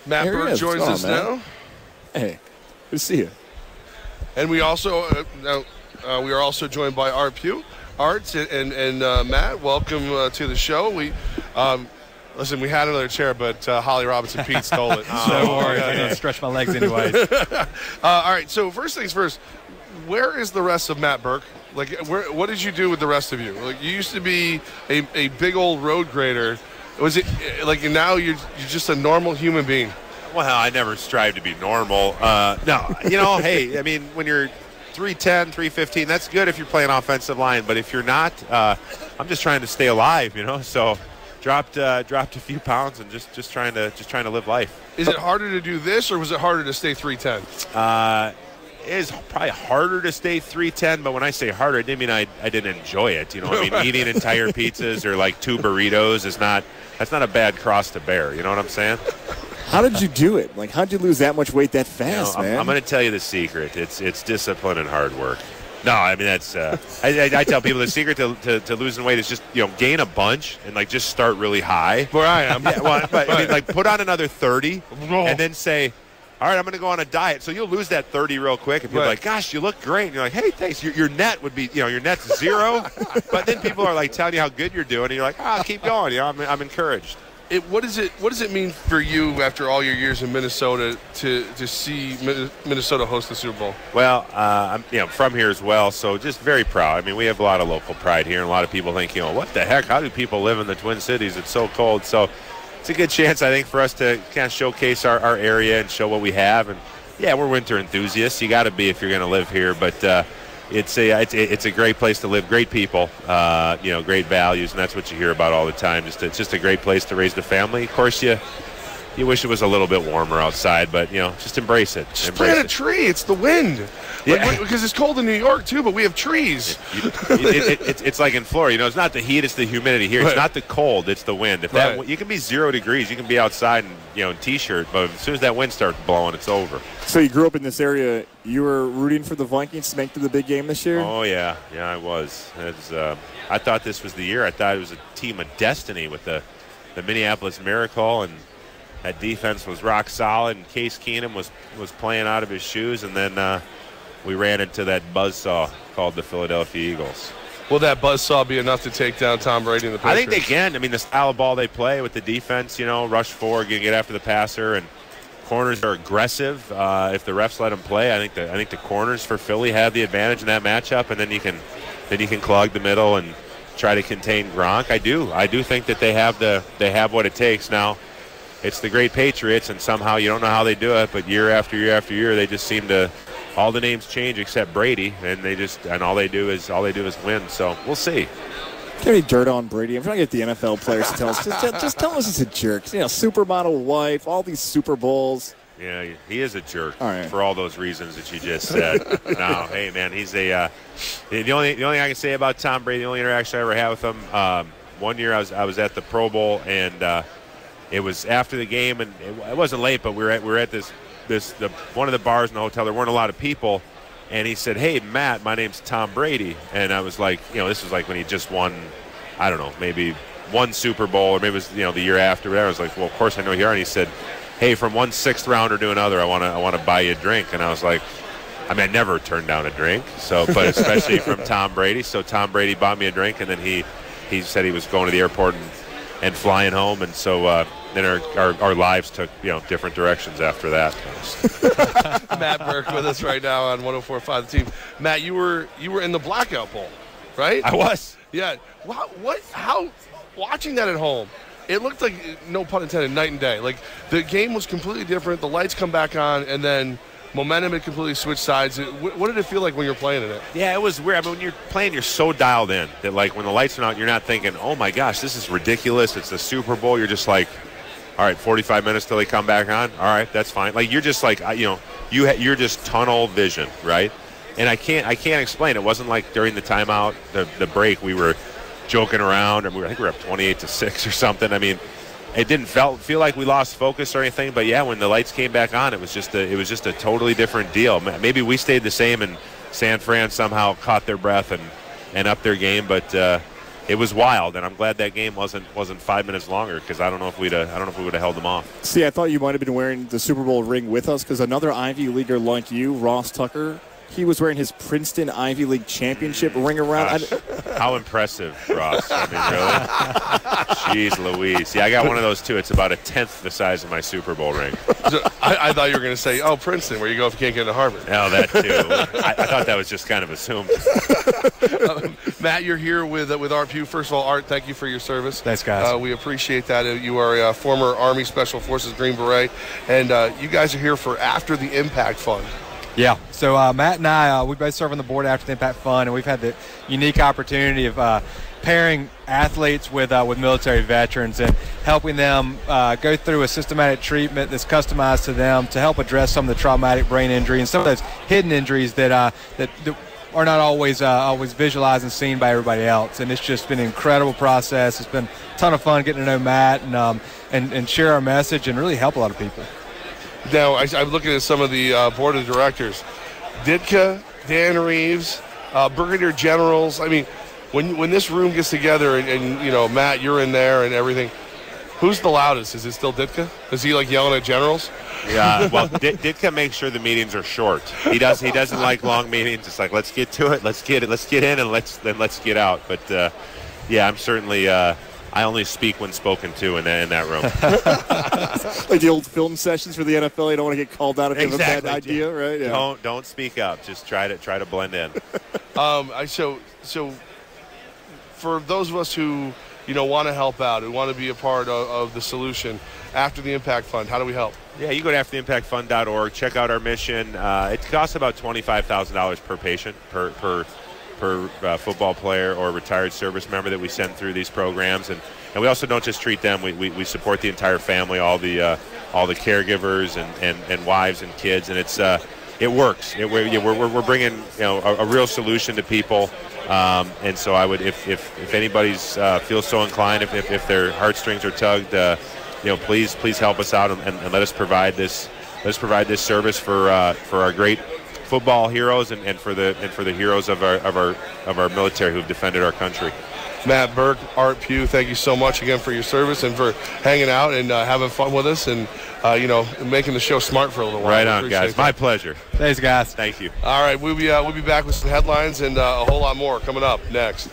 Matt Birk joins us now. Hey, good to see you. And we also we are also joined by Art Pugh. Art and Matt, welcome to the show. Listen, we had another chair, but Holly Robinson Pete stole it. Don't worry, I don't stretch my legs anyways. All right, so first things first, where is the rest of Matt Birk? Like, what did you do with the rest of you? Like, you used to be a big old road grader. Was it like now you're just a normal human being? Well, I never strive to be normal. No, hey, I mean, when you're 310, 315, that's good if you're playing offensive line. But if you're not, I'm just trying to stay alive, So dropped a few pounds and just trying to live life. Is it harder to do this, or was it harder to stay 310? It is probably harder to stay 310, but when I say harder, I didn't mean I didn't enjoy it. Eating entire pizzas or like 2 burritos that's not a bad cross to bear. You know what I'm saying? How did you do it? Like, how'd you lose that much weight that fast, man? I'm going to tell you the secret. It's discipline and hard work. No, I mean, that's I tell people the secret to losing weight is just, gain a bunch and, like, just start really high. Where I am. Yeah, well, but, I mean, like, put on another 30 and then say, all right, I'm going to go on a diet. So you'll lose that 30 real quick. And people are like, gosh, you look great. And you're like, hey, thanks. Your net would be, your net's 0. But then people are, like, telling you how good you're doing. And you're like, keep going. I'm encouraged. What does it mean for you after all your years in Minnesota to see Minnesota host the Super Bowl? Well, I'm from here as well, so just very proud. I mean, we have a lot of local pride here, and a lot of people think, what the heck? How do people live in the Twin Cities? It's so cold. So it's a good chance, I think, for us to kind of showcase our area and show what we have. And yeah, we're winter enthusiasts. You got to be if you're going to live here, but it's a great place to live, great people, great values, and that's what you hear about all the time. It's just a great place to raise the family. Of course, you wish it was a little bit warmer outside, but just embrace it. Just plant a tree. It's the wind. Because it's cold in New York too, but we have trees. It's like in Florida. It's not the heat, it's the humidity here. It's not the cold, it's the wind. If you can be 0 degrees, you can be outside in t-shirt, but as soon as that wind starts blowing, it's over. So you grew up in this area. You were rooting for the Vikings to make to the big game this year? Oh, yeah. Yeah, I was. I thought this was the year. I thought it was a team of destiny with the Minneapolis Miracle, and that defense was rock solid, and Case Keenum was playing out of his shoes, and then we ran into that buzzsaw called the Philadelphia Eagles. Will that buzzsaw be enough to take down Tom Brady and the Patriots? I think they can. I mean, the style of ball they play with the defense, rush forward, get after the passer, and corners are aggressive. If the refs let them play, I think the corners for Philly have the advantage in that matchup, and then you can clog the middle and try to contain Gronk. I do think that they have what it takes. Now, it's the great Patriots, and somehow you don't know how they do it, but year after year after year, they just seem to. All the names change except Brady, and all they do is win. So we'll see. Get any dirt on Brady? I'm trying to get the NFL players to tell us. Just tell us he's a jerk. Supermodel wife, all these Super Bowls. Yeah, he is a jerk right. For all those reasons that you just said. No, hey man, he's the only thing I can say about Tom Brady. The only interaction I ever had with him. One year I was at the Pro Bowl, and it was after the game, and it wasn't late, but we were at this one of the bars in the hotel. There weren't a lot of people, and he said, "Hey Matt, my name's Tom Brady," and I was like, this was like when he just won, I don't know, maybe one Super Bowl, or maybe it was the year after. Whatever. I was like, well, of course I know you are. And he said, "Hey, from one 6th rounder to another, I want to buy you a drink." And I was like, I mean, I never turned down a drink, but especially from Tom Brady. So Tom Brady bought me a drink, and then he said he was going to the airport and flying home, and so. Then our lives took different directions after that. Matt Birk with us right now on 104.5 The Team. Matt, you were in the Blackout Bowl, right? I was. Yeah. How watching that at home? It looked like, no pun intended, night and day. Like the game was completely different. The lights come back on, and then momentum had completely switched sides. What did it feel like when you were playing in it? Yeah, it was weird. I mean, when you're playing, you're so dialed in that like when the lights are out, you're not thinking, "Oh my gosh, this is ridiculous. It's the Super Bowl." You're just like, all right, 45 minutes till they come back on. All right, that's fine. Like you're just like, you're just tunnel vision, right? And I can't explain. It wasn't like during the timeout, the break, we were joking around, and I think we were up 28-6 or something. I mean, it didn't feel like we lost focus or anything. But yeah, when the lights came back on, it was just a totally different deal. Maybe we stayed the same, and San Fran somehow caught their breath and upped their game, but. it was wild, and I'm glad that game wasn't 5 minutes longer because I don't know if we would have held them off. See, I thought you might have been wearing the Super Bowl ring with us because another Ivy Leaguer like you, Ross Tucker, he was wearing his Princeton Ivy League championship ring around. How impressive, Ross. I mean, really? Jeez Louise. Yeah, I got one of those, too. It's about a tenth the size of my Super Bowl ring. So I thought you were going to say, oh, Princeton, where you go if you can't get into Harvard. Oh, that, too. I thought that was just kind of assumed. Matt, you're here with Art Pugh. First of all, Art, thank you for your service. Thanks, guys. We appreciate that. You are a former Army Special Forces Green Beret, and you guys are here for After the Impact Fund. Yeah. So Matt and I, we both serve on the board After the Impact Fund, and we've had the unique opportunity of pairing athletes with military veterans and helping them go through a systematic treatment that's customized to them to help address some of the traumatic brain injury and some of those hidden injuries that are not always visualized and seen by everybody else. And it's just been an incredible process. It's been a ton of fun getting to know Matt and share our message and really help a lot of people. Now, I'm looking at some of the board of directors. Ditka, Dan Reeves, Brigadier Generals. I mean, when this room gets together and you know, Matt, you're in there and everything, who's the loudest? Is it still Ditka? Is he like yelling at generals? Yeah, well, Ditka makes sure the meetings are short. He doesn't like long meetings. It's like, let's get to it, let's get in, and let's get out. But yeah, I'm certainly I only speak when spoken to in that room. Like the old film sessions for the NFL, you don't want to get called out if you have a bad Exactly. idea, right? Yeah. Don't speak up. Just try to blend in. So for those of us who want to help out, who want to be a part of the solution, After the Impact Fund, how do we help? Yeah, you go to aftertheimpactfund.org, check out our mission. It costs about $25,000 per patient, per football player or retired service member that we send through these programs, and we also don't just treat them. We support the entire family, all the caregivers and wives and kids, and it works. We're bringing a real solution to people, and so I would, if anybody's feels so inclined, if their heartstrings are tugged, please help us out and let us provide this service for our great football heroes and for the heroes of our military who've defended our country. Matt, Birk, Art Pugh, thank you so much again for your service and for hanging out and having fun with us and making the show smart for a little while. Right on, guys. My pleasure. Thanks, guys. Thank you. All right, we'll be back with some headlines and a whole lot more coming up next.